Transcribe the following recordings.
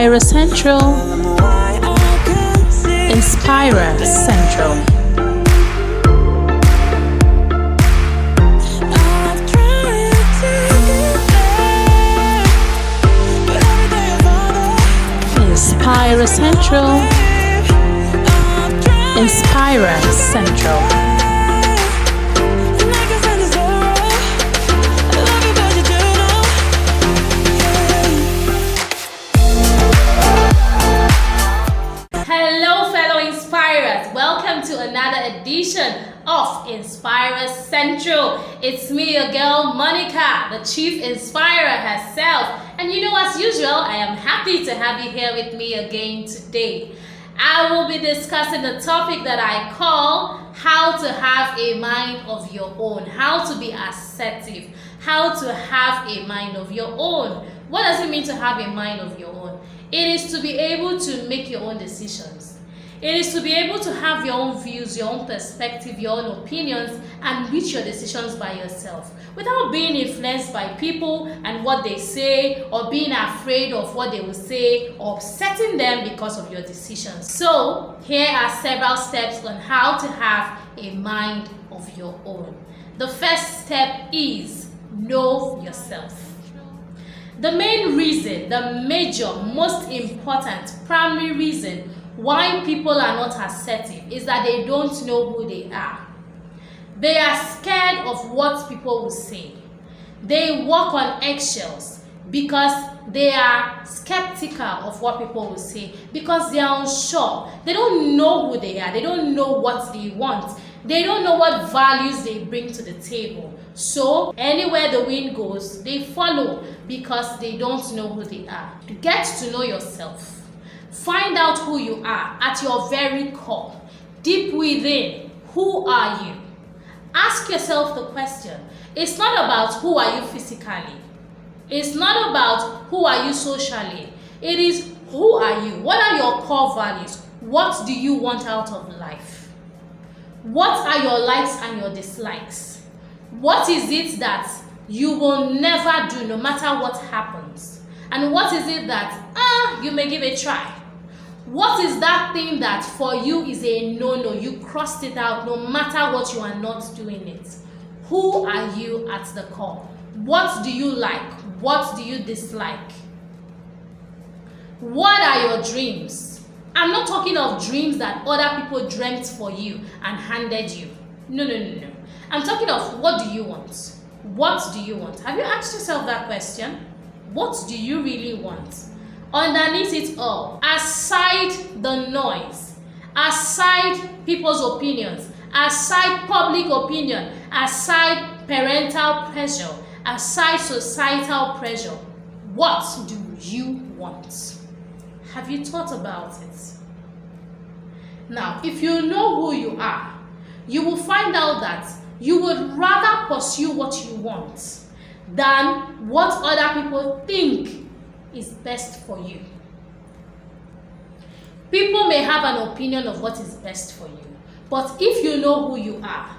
Inspirer Central. Inspirer Central. Inspirer Central. Inspirer Central. Hello fellow Inspirers, welcome to another edition of Inspirer Central. It's me, your girl Monica, the Chief Inspirer herself. And you know, as usual, I am happy to have you here with me again today. I will be discussing the topic that I call how to have a mind of your own, how to be assertive, how to have a mind of your own. What does it mean to have a mind of your own? It is to be able to make your own decisions. It is to be able to have your own views, your own perspective, your own opinions, and reach your decisions by yourself without being influenced by people and what they say, or being afraid of what they will say, or upsetting them because of your decisions. So, here are several steps on how to have a mind of your own. The first step is know yourself. The main reason, the major, most important, primary reason why people are not assertive is that they don't know who they are. They are scared of what people will say. They walk on eggshells because they are skeptical of what people will say, because they are unsure. They don't know who they are. They don't know what they want. They don't know what values they bring to the table. So anywhere the wind goes, they follow because they don't know who they are. Get to know yourself. Find out who you are at your very core. Deep within, who are you? Ask yourself the question. It's not about who are you physically. It's not about who are you socially. It is who are you? What are your core values? What do you want out of life? What are your likes and your dislikes? What is it that you will never do no matter what happens? And what is it that you may give a try? What is that thing that for you is a no-no? You crossed it out no matter what, you are not doing it. Who are you at the core? What do you like? What do you dislike? What are your dreams? I'm not talking of dreams that other people dreamt for you and handed you. No. I'm talking of what do you want? What do you want? Have you asked yourself that question? What do you really want? Underneath it all, aside the noise, aside people's opinions, aside public opinion, aside parental pressure, aside societal pressure, what do you want? Have you thought about it? Now, if you know who you are, you will find out that you would rather pursue what you want than what other people think is best for you. People may have an opinion of what is best for you, but if you know who you are,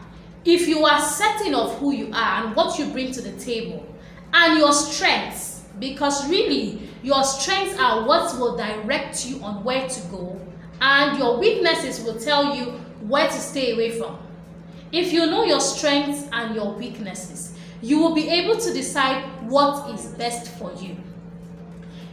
if you are certain of who you are and what you bring to the table, and your strengths, because really your strengths are what will direct you on where to go, and your weaknesses will tell you where to stay away from. If you know your strengths and your weaknesses, you will be able to decide what is best for you.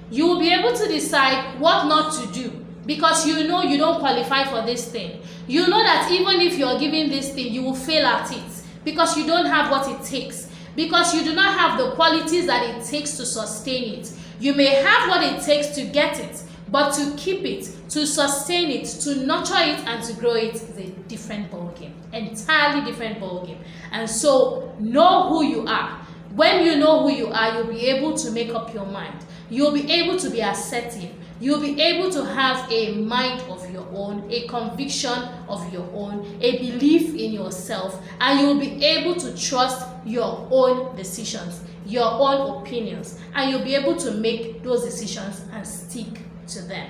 You will be able to decide what not to do, because you know you don't qualify for this thing. You know that even if you're given this thing, you will fail at it because you don't have what it takes, because you do not have the qualities that it takes to sustain it. You may have what it takes to get it, but to keep it, to sustain it, to nurture it, and to grow it is a different ballgame, entirely different ballgame. And so, know who you are. When you know who you are, you'll be able to make up your mind. You'll be able to be assertive. You'll be able to have a mind of your own, a conviction of your own, a belief in yourself, and you'll be able to trust your own decisions, your own opinions, and you'll be able to make those decisions and stick to them.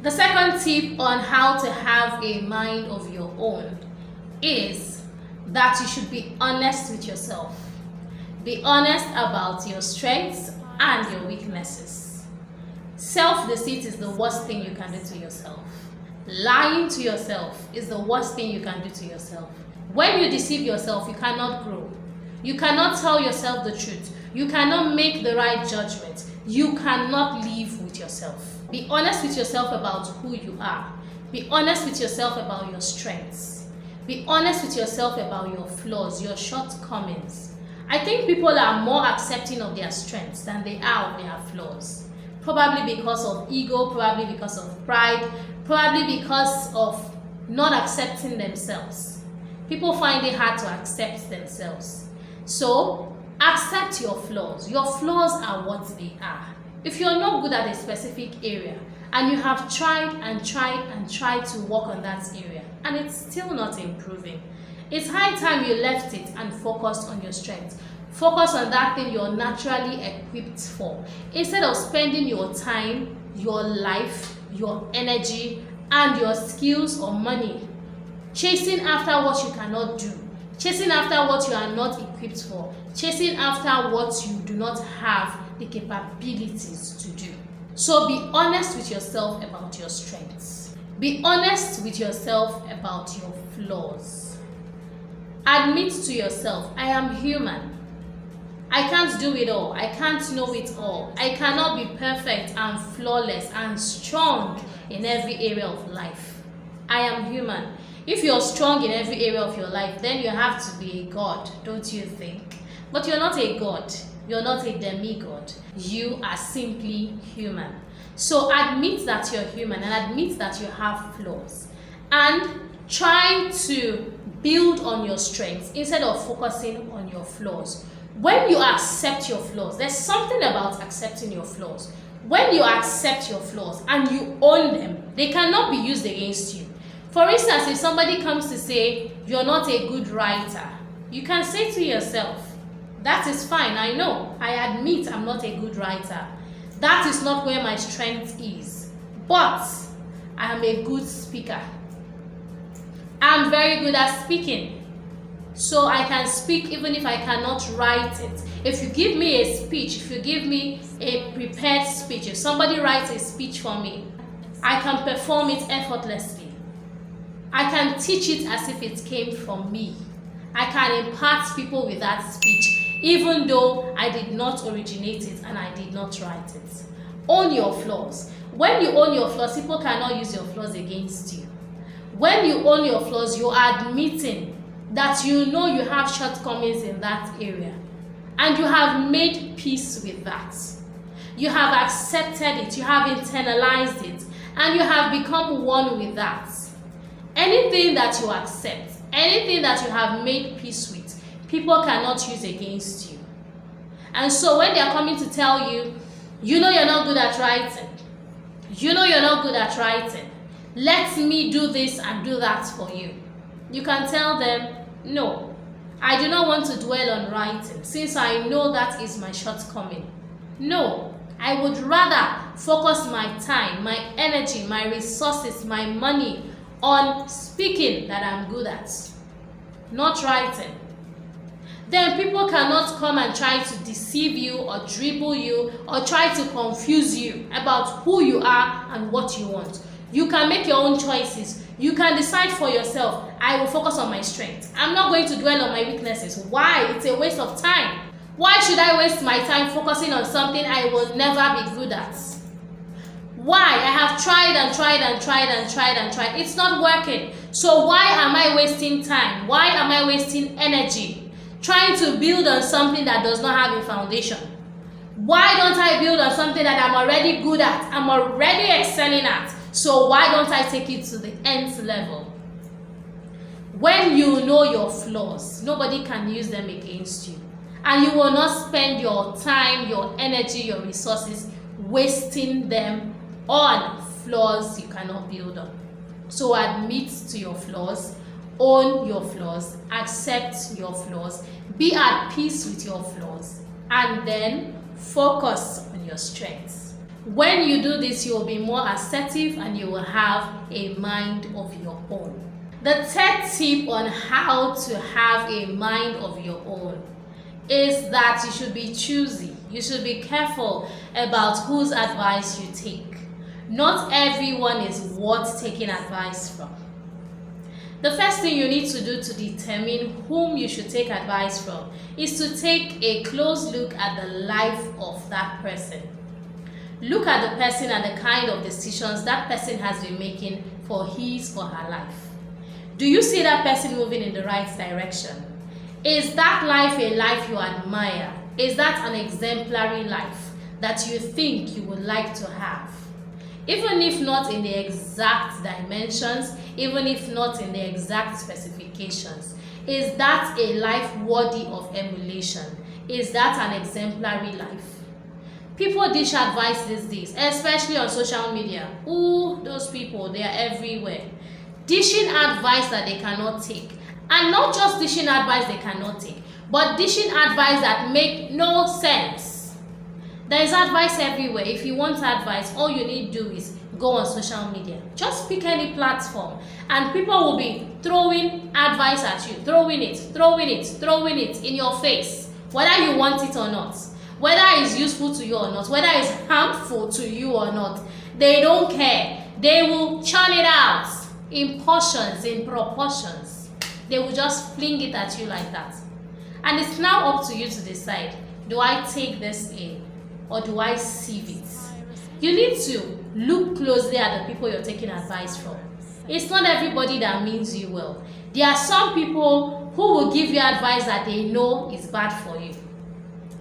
The second tip on how to have a mind of your own is that you should be honest with yourself. Be honest about your strengths and your weaknesses. Self-deceit is the worst thing you can do to yourself. Lying to yourself is the worst thing you can do to yourself. When you deceive yourself, you cannot grow. You cannot tell yourself the truth. You cannot make the right judgment. You cannot live with yourself. Be honest with yourself about who you are. Be honest with yourself about your strengths. Be honest with yourself about your flaws, your shortcomings. I think people are more accepting of their strengths than they are of their flaws. Probably because of ego, probably because of pride, probably because of not accepting themselves. People find it hard to accept themselves. So, accept your flaws. Your flaws are what they are. If you're not good at a specific area and you have tried to work on that area and it's still not improving, it's high time you left it and focused on your strengths. Focus on that thing you're naturally equipped for. Instead of spending your time, your life, your energy, and your skills or money chasing after what you cannot do, chasing after what you are not equipped for, chasing after what you do not have the capabilities to do. So be honest with yourself about your strengths. Be honest with yourself about your flaws. Admit to yourself, I am human. I can't do it all. I can't know it all. I cannot be perfect and flawless and strong in every area of life. I am human. If you're strong in every area of your life, then you have to be a god, don't you think? But you're not a god. You're not a demigod. You are simply human. So admit that you're human and admit that you have flaws. And try to build on your strengths instead of focusing on your flaws. When you accept your flaws, there's something about accepting your flaws. When you accept your flaws and you own them, they cannot be used against you. For instance, if somebody comes to say, you're not a good writer, you can say to yourself, that is fine, I know, I admit I'm not a good writer. That is not where my strength is. But I am a good speaker. I'm very good at speaking. So I can speak even if I cannot write it. If you give me a speech, if you give me a prepared speech, if somebody writes a speech for me, I can perform it effortlessly. I can teach it as if it came from me. I can impart people with that speech, even though I did not originate it and I did not write it. Own your flaws. When you own your flaws, people cannot use your flaws against you. When you own your flaws, you are admitting that you know you have shortcomings in that area and you have made peace with that. You have accepted it, you have internalized it, and you have become one with that. Anything that you accept, anything that you have made peace with, people cannot use against you. And so when they are coming to tell you, you know you're not good at writing, you know you're not good at writing, let me do this and do that for you, you can tell them, no, I do not want to dwell on writing since I know that is my shortcoming. No, I would rather focus my time, my energy, my resources, my money on speaking that I'm good at, not writing. Then people cannot come and try to deceive you or dribble you or try to confuse you about who you are and what you want. You can make your own choices. You can decide for yourself, I will focus on my strengths. I'm not going to dwell on my weaknesses. Why? It's a waste of time. Why should I waste my time focusing on something I will never be good at? Why? I have tried and tried and tried and tried and tried. It's not working. So why am I wasting time? Why am I wasting energy trying to build on something that does not have a foundation? Why don't I build on something that I'm already good at, I'm already excelling at? So why don't I take it to the nth level? When you know your flaws, nobody can use them against you. And you will not spend your time, your energy, your resources wasting them on flaws you cannot build on. So admit to your flaws, own your flaws, accept your flaws, be at peace with your flaws, and then focus on your strengths. When you do this, you will be more assertive and you will have a mind of your own. The third tip on how to have a mind of your own is that you should be choosy. You should be careful about whose advice you take. Not everyone is worth taking advice from. The first thing you need to do to determine whom you should take advice from is to take a close look at the life of that person. Look at the person and the kind of decisions that person has been making for his or her life. Do you see that person moving in the right direction? Is that life a life you admire? Is that an exemplary life that you think you would like to have? Even if not in the exact dimensions, even if not in the exact specifications, is that a life worthy of emulation? Is that an exemplary life? People dish advice these days, especially on social media. Ooh, those people, they are everywhere. Dishing advice that they cannot take. And not just dishing advice they cannot take, but dishing advice that make no sense. There is advice everywhere. If you want advice, all you need to do is go on social media. Just pick any platform and people will be throwing advice at you, throwing it in your face, whether you want it or not, whether it's useful to you or not, whether it's harmful to you or not. They don't care. They will churn it out in portions, in proportions. They will just fling it at you like that. And it's now up to you to decide, do I take this in or do I sieve it? You need to look closely at the people you're taking advice from. It's not everybody that means you well. There are some people who will give you advice that they know is bad for you.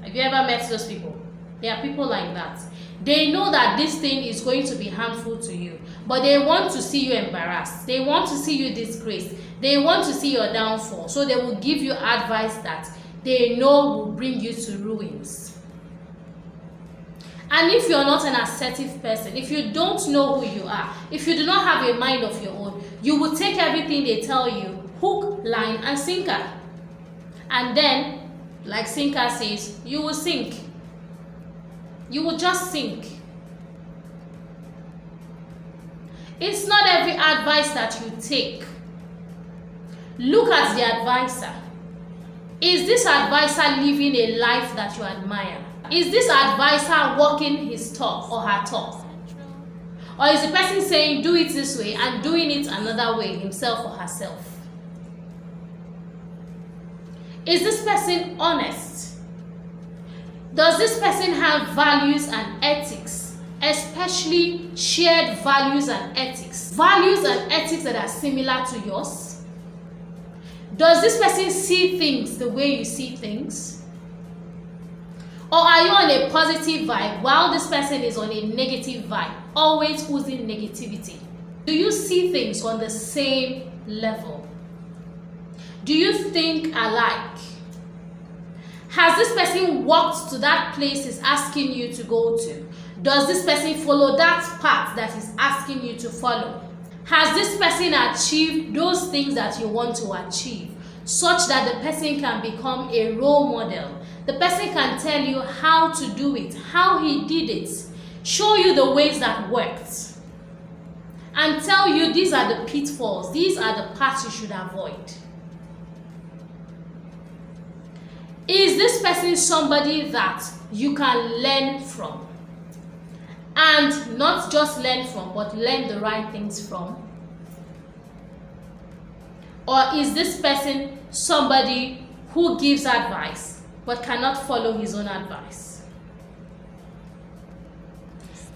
Have you ever met those people? There are people like that. They know that this thing is going to be harmful to you, but they want to see you embarrassed. They want to see you disgraced. They want to see your downfall. So they will give you advice that they know will bring you to ruins. And if you're not an assertive person, if you don't know who you are, if you do not have a mind of your own, you will take everything they tell you, hook, line, and sinker. And then, like Sinker says, you will sink. You will just sink. It's not every advice that you take. Look at the advisor. Is this advisor living a life that you admire? Is this advisor walking his talk or her talk? Or is the person saying, do it this way and doing it another way, himself or herself? Is this person honest? Does this person have values and ethics, especially shared values and ethics? Values and ethics that are similar to yours? Does this person see things the way you see things? Or are you on a positive vibe while this person is on a negative vibe, always oozing negativity? Do you see things on the same level? Do you think alike? Has this person walked to that place he's asking you to go to? Does this person follow that path that he's asking you to follow? Has this person achieved those things that you want to achieve, such that the person can become a role model? The person can tell you how to do it, how he did it, show you the ways that worked, and tell you these are the pitfalls, these are the paths you should avoid. Is this person somebody that you can learn from? And not just learn from, but learn the right things from? Or is this person somebody who gives advice but cannot follow his own advice?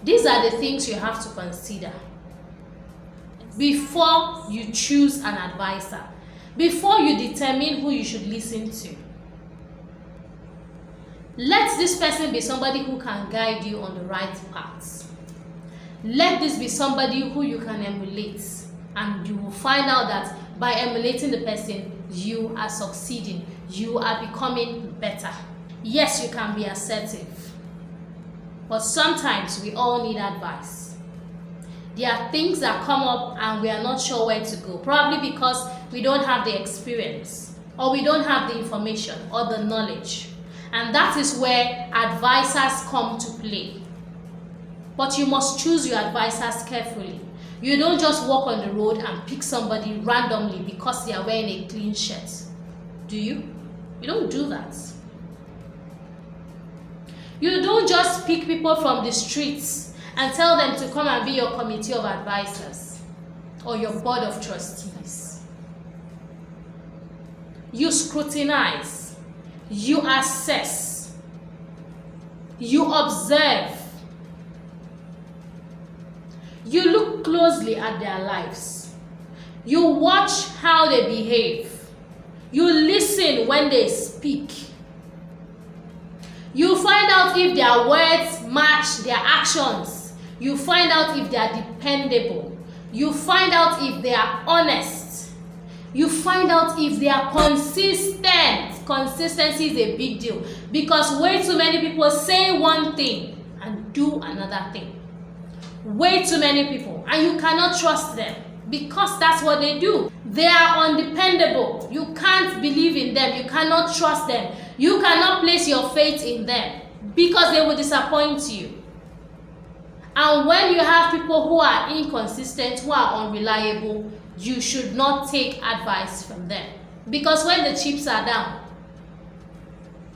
These are the things you have to consider before you choose an advisor, before you determine who you should listen to. Let this person be somebody who can guide you on the right paths. Let this be somebody who you can emulate, and you will find out that by emulating the person, you are succeeding, you are becoming better. Yes, you can be assertive, but sometimes we all need advice. There are things that come up and we are not sure where to go, probably because we don't have the experience, or we don't have the information or the knowledge. And that is where advisors come to play. But you must choose your advisors carefully. You don't just walk on the road and pick somebody randomly because they are wearing a clean shirt. Do you? You don't do that. You don't just pick people from the streets and tell them to come and be your committee of advisors or your board of trustees. You scrutinize, you assess, you observe, you look closely at their lives, you watch how they behave, you listen when they speak. You find out if their words match their actions. You find out if they are dependable. You find out if they are honest. You find out if they are consistent. Consistency is a big deal because way too many people say one thing and do another thing. Way too many people, and you cannot trust them because that's what they do. They are undependable. You can't believe in them. You cannot trust them. You cannot place your faith in them because they will disappoint you. And when you have people who are inconsistent, who are unreliable, you should not take advice from them. Because when the chips are down,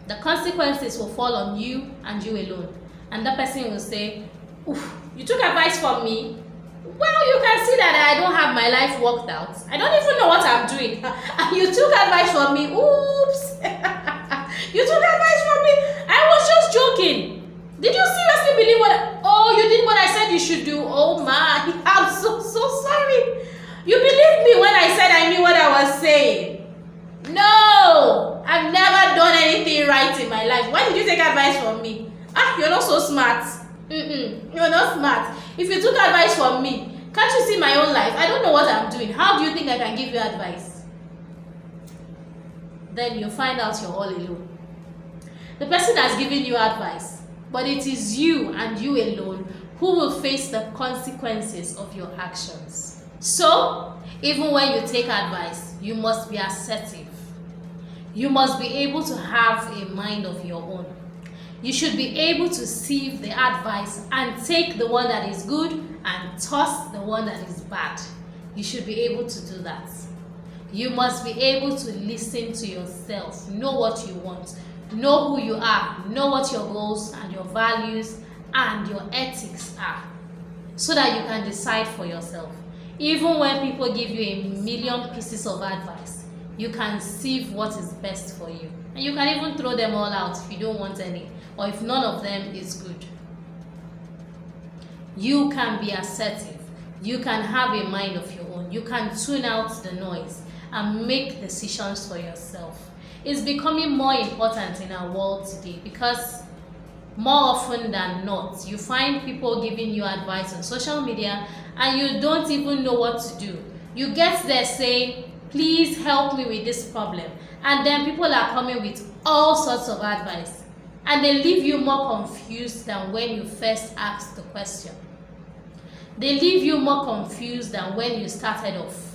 the consequences will fall on you and you alone. And that person will say, "Oof, you took advice from me? Well, you can see that I don't have my life worked out. I don't even know what I'm doing. And you took advice from me. Oops. You took advice from me. I was just joking. Did you seriously believe oh, you did what I said you should do? Oh my, I'm so sorry. You believed me when I said I knew what I was saying. No, I've never done anything right in my life. Why did you take advice from me? You're not so smart. You're not smart. If you took advice from me, can't you see my own life? I don't know what I'm doing. How do you think I can give you advice?" Then you find out you're all alone. The person has given you advice, but it is you and you alone who will face the consequences of your actions. So, even when you take advice, you must be assertive. You must be able to have a mind of your own. You should be able to sieve the advice and take the one that is good and toss the one that is bad. You should be able to do that. You must be able to listen to yourself, know what you want, know who you are, know what your goals and your values and your ethics are, so that you can decide for yourself. Even when people give you a million pieces of advice, you can sieve what is best for you. And you can even throw them all out if you don't want any, or if none of them is good. You can be assertive. You can have a mind of your own. You can tune out the noise and make decisions for yourself. It's becoming more important in our world today because more often than not, you find people giving you advice on social media and you don't even know what to do. You get there saying, "Please help me with this problem." And then people are coming with all sorts of advice. And they leave you more confused than when you first asked the question. They leave you more confused than when you started off.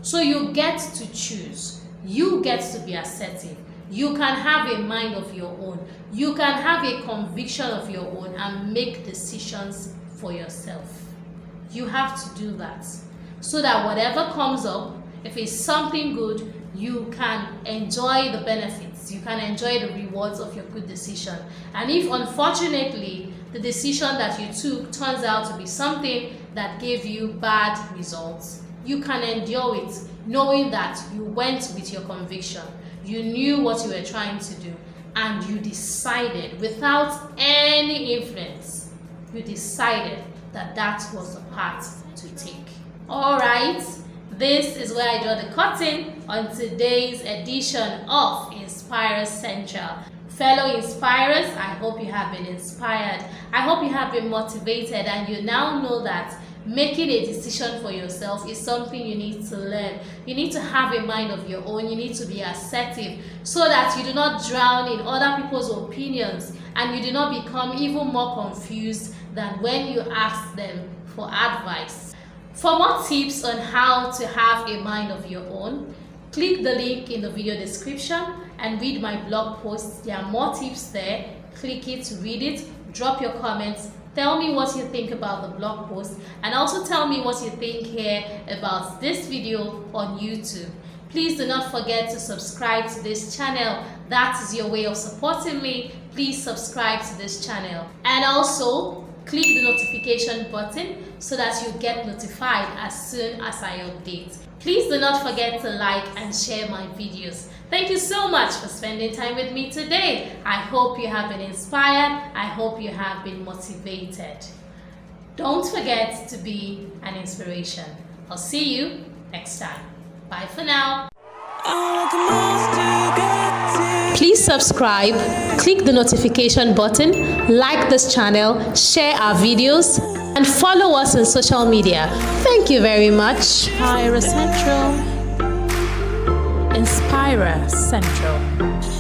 So you get to choose. You get to be assertive. You can have a mind of your own. You can have a conviction of your own and make decisions for yourself. You have to do that so that whatever comes up, if it's something good, you can enjoy the benefits. You can enjoy the rewards of your good decision. And if unfortunately the decision that you took turns out to be something that gave you bad results, you can endure it, knowing that you went with your conviction. You knew what you were trying to do, and you decided without any influence. You decided that that was the path to take. All right. This is where I draw the curtain on today's edition of Inspirers Central. Fellow Inspirers, I hope you have been inspired. I hope you have been motivated and you now know that making a decision for yourself is something you need to learn. You need to have a mind of your own. You need to be assertive so that you do not drown in other people's opinions and you do not become even more confused than when you ask them for advice. For more tips on how to have a mind of your own, click the link in the video description and read my blog post. There are more tips there. Click it, read it, drop your comments, tell me what you think about the blog post, and also tell me what you think here about this video on YouTube. Please do not forget to subscribe to this channel. That is your way of supporting me. Please subscribe to this channel. And also, click the notification button so that you get notified as soon as I update. Please do not forget to like and share my videos. Thank you so much for spending time with me today. I hope you have been inspired. I hope you have been motivated. Don't forget to be an inspiration. I'll see you next time. Bye for now. Please subscribe, click the notification button, like this channel, share our videos, and follow us on social media. Thank you very much. Inspire Central. Inspire Central.